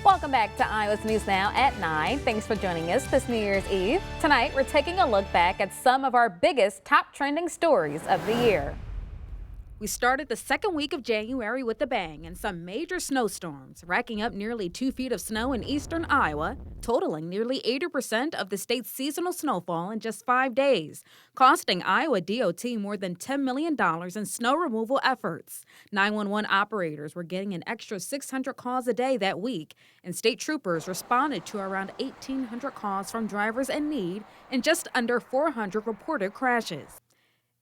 Welcome back to Iowa's News Now at 9. Thanks for joining us this New Year's Eve. Tonight, we're taking a look back at some of our biggest top trending stories of the year. We started the second week of January with a bang and some major snowstorms, racking up nearly 2 feet of snow in eastern Iowa, totaling nearly 80% of the state's seasonal snowfall in just 5 days, costing Iowa DOT more than $10 million in snow removal efforts. 911 operators were getting an extra 600 calls a day that week, and state troopers responded to around 1,800 calls from drivers in need and just under 400 reported crashes.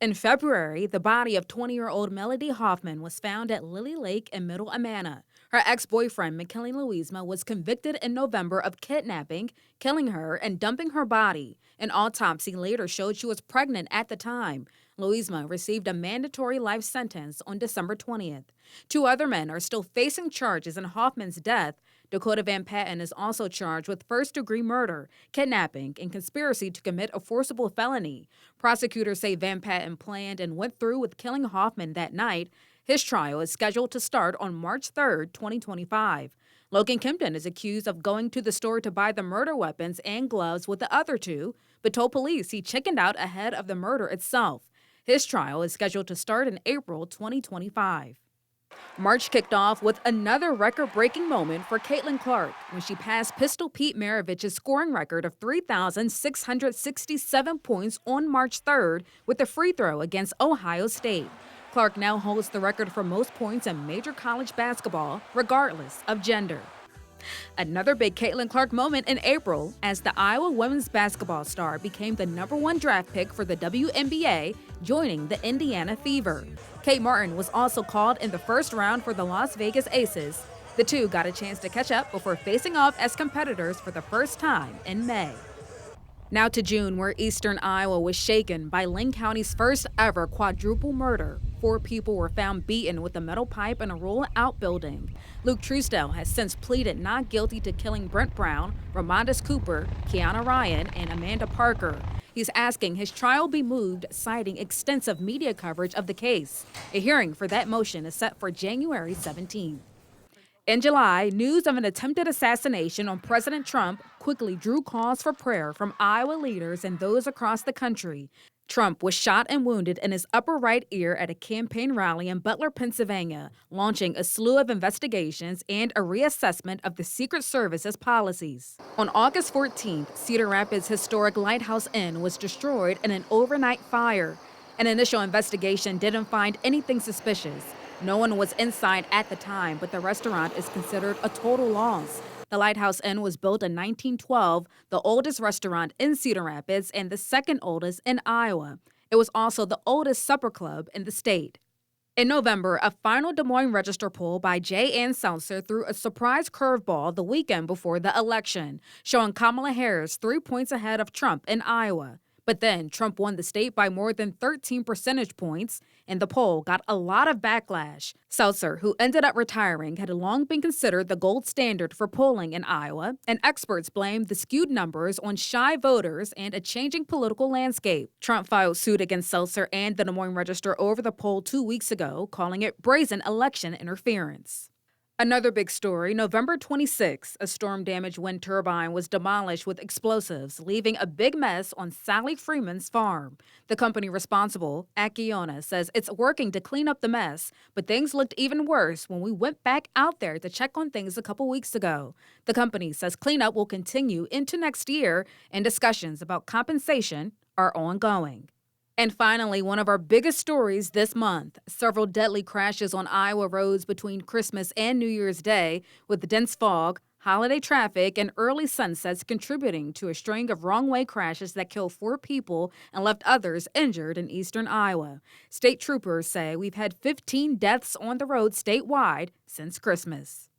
In February, the body of 20-year-old Melody Hoffman was found at Lily Lake in Middle Amana. Her ex-boyfriend, McKinley Louisma, was convicted in November of kidnapping, killing her, and dumping her body. An autopsy later showed she was pregnant at the time. Louisma received a mandatory life sentence on December 20th. 2 other men are still facing charges in Hoffman's death. Dakota Van Patten is also charged with first-degree murder, kidnapping, and conspiracy to commit a forcible felony. Prosecutors say Van Patten planned and went through with killing Hoffman that night. His trial is scheduled to start on March 3, 2025. Logan Kempton is accused of going to the store to buy the murder weapons and gloves with the other two, but told police he chickened out ahead of the murder itself. His trial is scheduled to start in April 2025. March kicked off with another record-breaking moment for Caitlin Clark when she passed Pistol Pete Maravich's scoring record of 3,667 points on March 3rd with a free throw against Ohio State. Clark now holds the record for most points in major college basketball, regardless of gender. Another big Caitlin Clark moment in April as the Iowa women's basketball star became the #1 draft pick for the WNBA, joining the Indiana Fever. Kate Martin was also called in the first round for the Las Vegas Aces. The two got a chance to catch up before facing off as competitors for the first time in May. Now to June, where eastern Iowa was shaken by Linn County's first ever quadruple murder. 4 people were found beaten with a metal pipe in a roll outbuilding. Luke Truesdale has since pleaded not guilty to killing Brent Brown, Ramondis Cooper, Kiana Ryan, and Amanda Parker. He's asking his trial be moved, citing extensive media coverage of the case. A hearing for that motion is set for January 17th. In July, news of an attempted assassination on President Trump quickly drew calls for prayer from Iowa leaders and those across the country. Trump was shot and wounded in his upper right ear at a campaign rally in Butler, Pennsylvania, launching a slew of investigations and a reassessment of the Secret Service's policies. On August 14th, Cedar Rapids' historic Lighthouse Inn was destroyed in an overnight fire. An initial investigation didn't find anything suspicious. No one was inside at the time, but the restaurant is considered a total loss. The Lighthouse Inn was built in 1912, the oldest restaurant in Cedar Rapids and the second oldest in Iowa. It was also the oldest supper club in the state. In November, a final Des Moines Register poll by KGAN Seltzer threw a surprise curveball the weekend before the election, showing Kamala Harris 3 points ahead of Trump in Iowa. But then Trump won the state by more than 13 percentage points, and the poll got a lot of backlash. Seltzer, who ended up retiring, had long been considered the gold standard for polling in Iowa, and experts blamed the skewed numbers on shy voters and a changing political landscape. Trump filed suit against Seltzer and the Des Moines Register over the poll 2 weeks ago, calling it brazen election interference. Another big story, November 26, a storm-damaged wind turbine was demolished with explosives, leaving a big mess on Sally Freeman's farm. The company responsible, Acciona, says it's working to clean up the mess, but things looked even worse when we went back out there to check on things a couple weeks ago. The company says cleanup will continue into next year, and discussions about compensation are ongoing. And finally, one of our biggest stories this month, several deadly crashes on Iowa roads between Christmas and New Year's Day, with dense fog, holiday traffic, and early sunsets contributing to a string of wrong-way crashes that killed 4 people and left others injured in eastern Iowa. State troopers say we've had 15 deaths on the road statewide since Christmas.